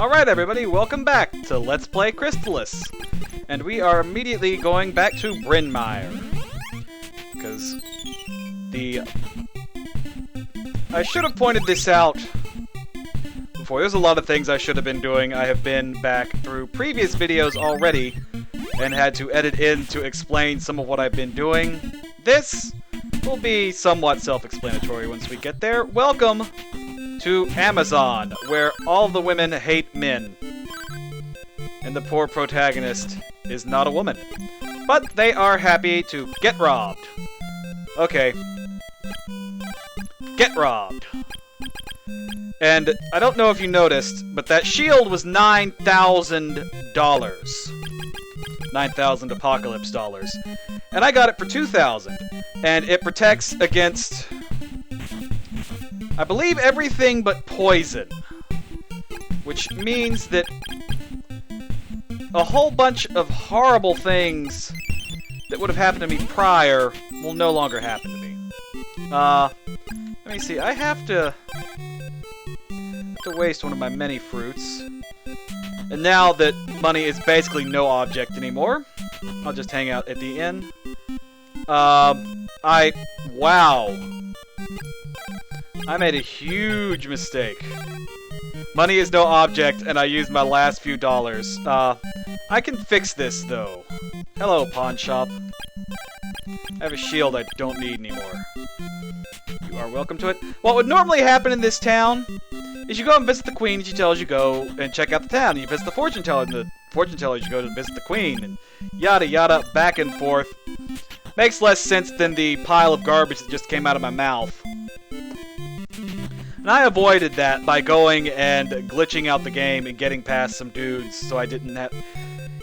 Alright everybody, welcome back to Let's Play Crystalis. And we are immediately going back to Bryn Mawr. Because I should have pointed this out before. There's a lot of things I should have been doing. I have been back through previous videos already and had to edit in to explain some of what I've been doing. This will be somewhat self-explanatory once we get there. Welcome to Amazon, where all the women hate men. And the poor protagonist is not a woman. But they are happy to get robbed. Okay. Get robbed. And I don't know if you noticed, but that shield was $9,000. 9,000 apocalypse dollars. And I got it for 2,000. And it protects against, I believe, everything but poison. Which means that a whole bunch of horrible things that would have happened to me prior will no longer happen to me. Let me see. I have to waste one of my many fruits. And now that money is basically no object anymore, I'll just hang out at the inn. Wow. I made a huge mistake. Money is no object, and I used my last few dollars. I can fix this, though. Hello, pawn shop. I have a shield I don't need anymore. You are welcome to it. What would normally happen in this town is you go and visit the queen, and she tells you go and check out the town. And you visit the fortune teller, and the fortune teller you go to visit the queen, and yada yada, back and forth. Makes less sense than the pile of garbage that just came out of my mouth. And I avoided that by going and glitching out the game and getting past some dudes, so I didn't have...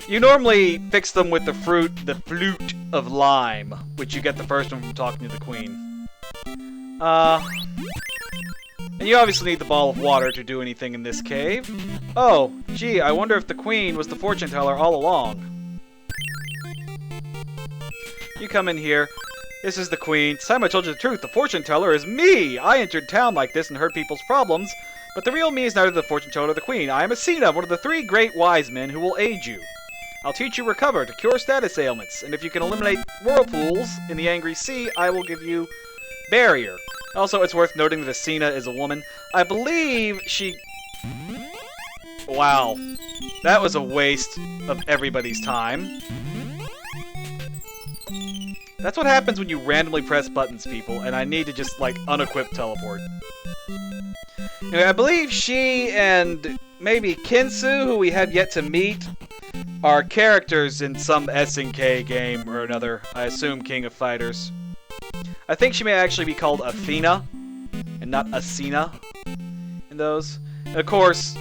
You normally fix them with the flute of lime, which you get the first one from talking to the queen. And you obviously need the ball of water to do anything in this cave. Oh, gee, I wonder if the queen was the fortune teller all along. You come in here. This is the queen. It's time I told you the truth. The fortune teller is me! I entered town like this and heard people's problems, but the real me is neither the fortune teller nor the queen. I am Asina, one of the 3 great wise men who will aid you. I'll teach you recover to cure status ailments, and if you can eliminate whirlpools in the angry sea, I will give you barrier. Also, it's worth noting that Asina is a woman. I believe she... Wow. That was a waste of everybody's time. That's what happens when you randomly press buttons, people, and I need to just, like, unequip teleport. Anyway, I believe she and maybe Kinsu, who we have yet to meet, are characters in some SNK game or another. I assume King of Fighters. I think she may actually be called Athena, and not Asina in those. And of course,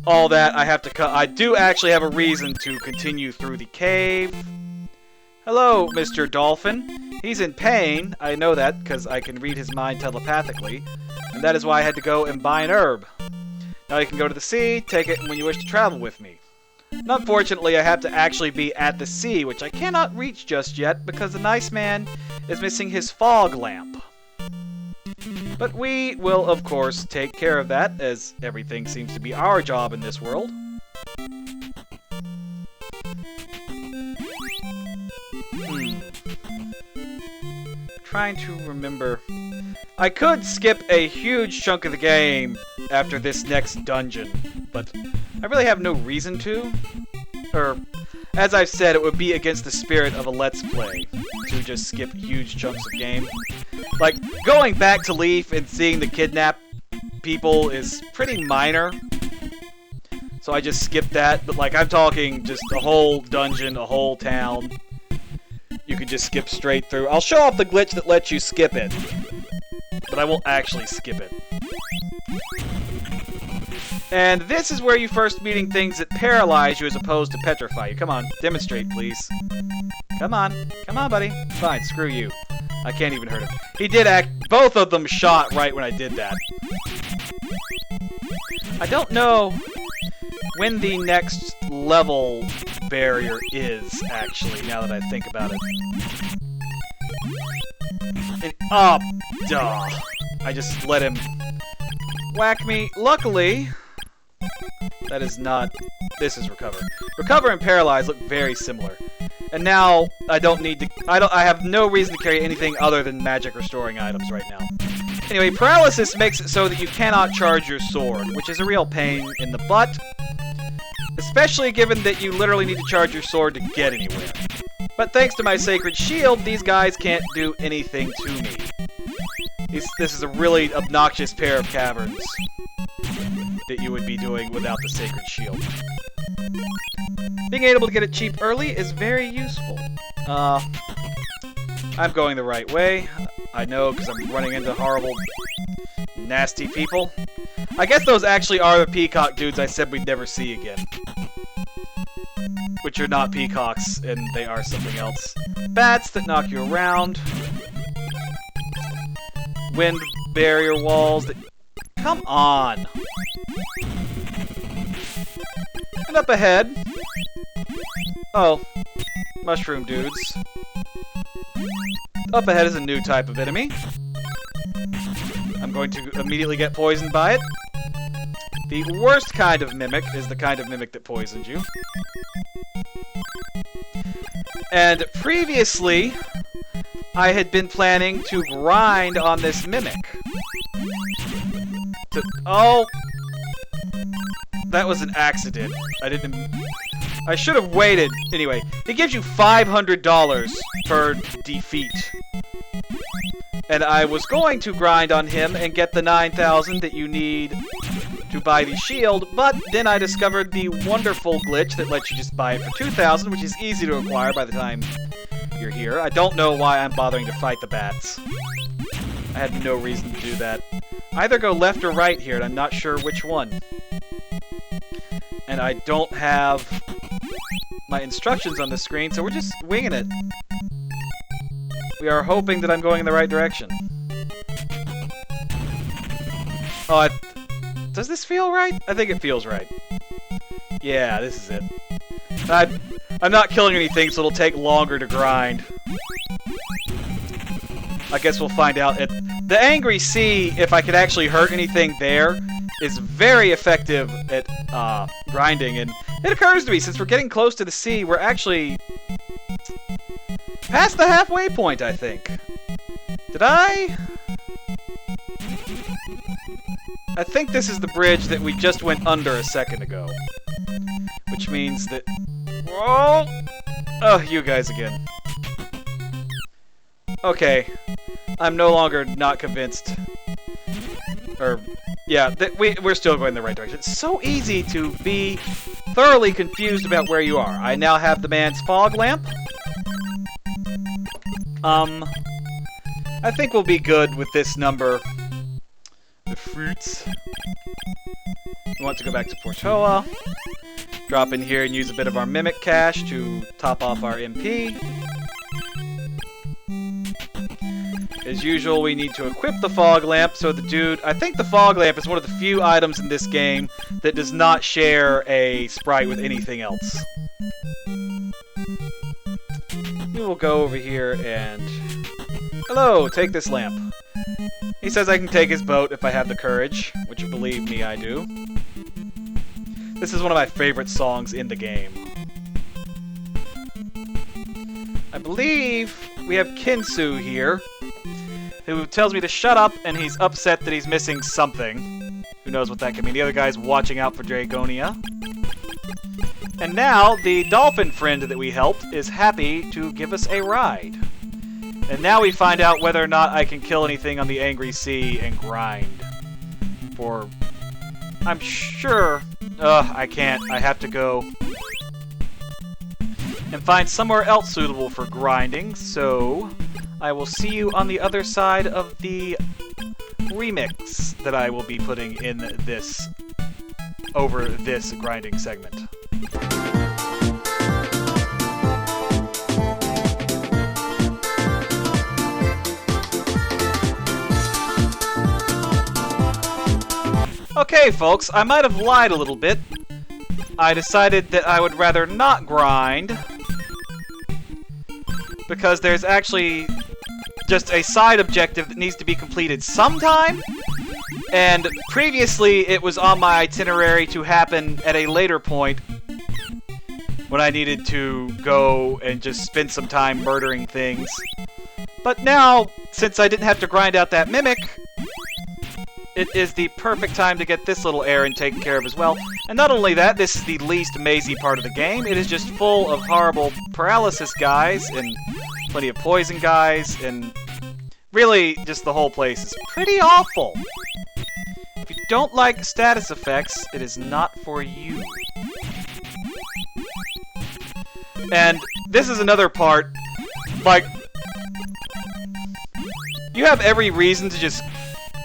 all that I have to cut. I do actually have a reason to continue through the cave. Hello, Mr. Dolphin. He's in pain. I know that because I can read his mind telepathically. And that is why I had to go and buy an herb. Now you can go to the sea, take it when you wish to travel with me. And unfortunately, I have to actually be at the sea, which I cannot reach just yet because the nice man is missing his fog lamp. But we will, of course, take care of that, as everything seems to be our job in this world. Trying to remember. I could skip a huge chunk of the game after this next dungeon, but I really have no reason to. Or, as I've said, it would be against the spirit of a Let's Play to just skip huge chunks of game. Like, going back to Leaf and seeing the kidnap people is pretty minor. So I just skipped that, but like, I'm talking just a whole dungeon, a whole town. You can just skip straight through. I'll show off the glitch that lets you skip it, but I won't actually skip it. And this is where you first meeting things that paralyze you as opposed to petrify you. Come on, demonstrate, please. Come on, buddy. Fine, screw you. I can't even hurt him. He did act. Both of them shot right when I did that. I don't know when the next level barrier is, actually, now that I think about it. Duh. I just let him whack me. Luckily, That is not... This is recover. Recover and paralyze look very similar. And now, I don't need to... I have no reason to carry anything other than magic restoring items right now. Anyway, paralysis makes it so that you cannot charge your sword, which is a real pain in the butt. Especially given that you literally need to charge your sword to get anywhere. But thanks to my sacred shield, these guys can't do anything to me. This is a really obnoxious pair of caverns that you would be doing without the sacred shield. Being able to get it cheap early is very useful. I'm going the right way. I know, because I'm running into horrible, nasty people. I guess those actually are the peacock dudes I said we'd never see again. Which are not peacocks, and they are something else. Bats that knock you around. Wind barrier walls that... Come on! And up ahead... Oh. Mushroom dudes. Up ahead is a new type of enemy. I'm going to immediately get poisoned by it. The worst kind of mimic is the kind of mimic that poisons you. And previously, I had been planning to grind on this mimic. Oh! That was an accident. I should have waited. Anyway, it gives you $500 per defeat. And I was going to grind on him and get the 9,000 that you need to buy the shield, but then I discovered the wonderful glitch that lets you just buy it for 2,000, which is easy to acquire by the time you're here. I don't know why I'm bothering to fight the bats. I had no reason to do that. Either go left or right here, and I'm not sure which one. And I don't have my instructions on the screen, so we're just winging it. We are hoping that I'm going in the right direction. Oh, does this feel right? I think it feels right. Yeah, this is it. I'm not killing anything, so it'll take longer to grind. I guess we'll find out. The Angry Sea, if I could actually hurt anything there, is very effective at grinding. And it occurs to me, since we're getting close to the sea, we're actually past the halfway point, I think. Did I? I think this is the bridge that we just went under a second ago. Which means that... Whoa! Oh, you guys again. Okay. I'm no longer not convinced. Or, yeah, we're still going in the right direction. It's so easy to be thoroughly confused about where you are. I now have the man's fog lamp. I think we'll be good with this number. The fruits. We want to go back to Portoa. Drop in here and use a bit of our Mimic Cash to top off our MP. As usual, we need to equip the fog lamp so the dude... I think the fog lamp is one of the few items in this game that does not share a sprite with anything else. We will go over here and... Hello, take this lamp. He says I can take his boat if I have the courage, which, believe me, I do. This is one of my favorite songs in the game. I believe we have Kinsu here, who tells me to shut up, and he's upset that he's missing something. Who knows what that could mean. The other guy's watching out for Dragonia. And now, the dolphin friend that we helped is happy to give us a ride. And now we find out whether or not I can kill anything on the Angry Sea and grind. For... I'm sure... I can't. I have to go and find somewhere else suitable for grinding, so I will see you on the other side of the remix that I will be putting in this, over this grinding segment. Okay, folks, I might have lied a little bit. I decided that I would rather not grind, because there's actually just a side objective that needs to be completed sometime, And previously, it was on my itinerary to happen at a later point when I needed to go and just spend some time murdering things. But now, since I didn't have to grind out that mimic, it is the perfect time to get this little errand taken care of as well. And not only that, this is the least mazy part of the game. It is just full of horrible paralysis guys and plenty of poison guys, and really just the whole place is pretty awful. If you don't like status effects, it is not for you. And this is another part, like, you have every reason to just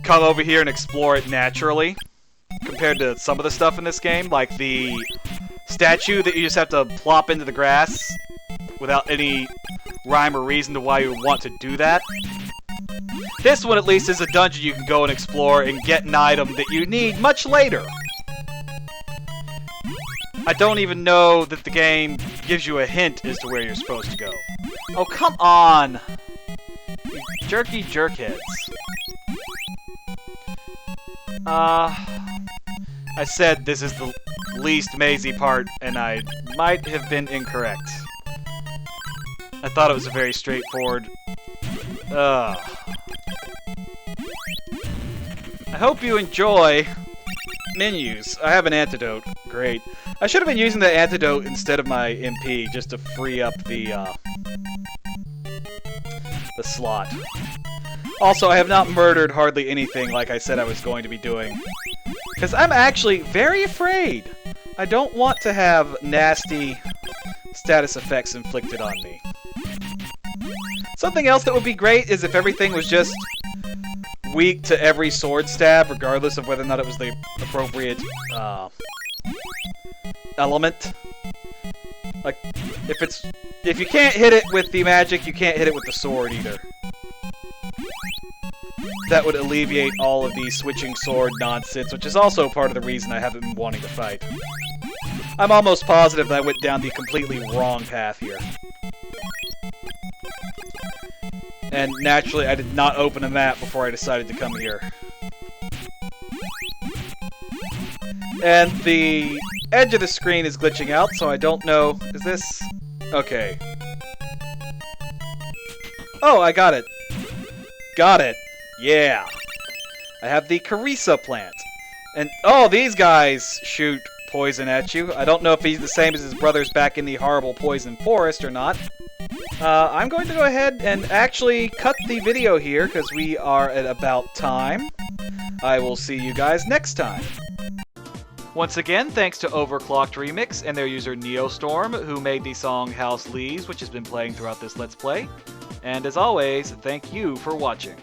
come over here and explore it naturally, compared to some of the stuff in this game, like the statue that you just have to plop into the grass without any rhyme or reason to why you would want to do that. This one, at least, is a dungeon you can go and explore and get an item that you need much later. I don't even know that the game gives you a hint as to where you're supposed to go. Oh, come on! You jerky jerkheads. I said this is the least mazy part, and I might have been incorrect. I thought it was a very straightforward... I hope you enjoy menus. I have an antidote. Great. I should have been using that antidote instead of my MP, just to free up the slot. Also, I have not murdered hardly anything like I said I was going to be doing. Because I'm actually very afraid. I don't want to have nasty status effects inflicted on me. Something else that would be great is if everything was just weak to every sword stab, regardless of whether or not it was the appropriate element. Like, if you can't hit it with the magic, you can't hit it with the sword either. That would alleviate all of the switching sword nonsense, which is also part of the reason I haven't been wanting to fight. I'm almost positive that I went down the completely wrong path here. And naturally, I did not open a map before I decided to come here. And the edge of the screen is glitching out, so I don't know... Is this... Okay. Oh, I got it. Got it. Yeah. I have the Carissa plant. And, oh, these guys shoot poison at you. I don't know if he's the same as his brothers back in the horrible poison forest or not. I'm going to go ahead and actually cut the video here, because we are at about time. I will see you guys next time. Once again, thanks to Overclocked Remix and their user Neostorm, who made the song House Leaves, which has been playing throughout this Let's Play. And as always, thank you for watching.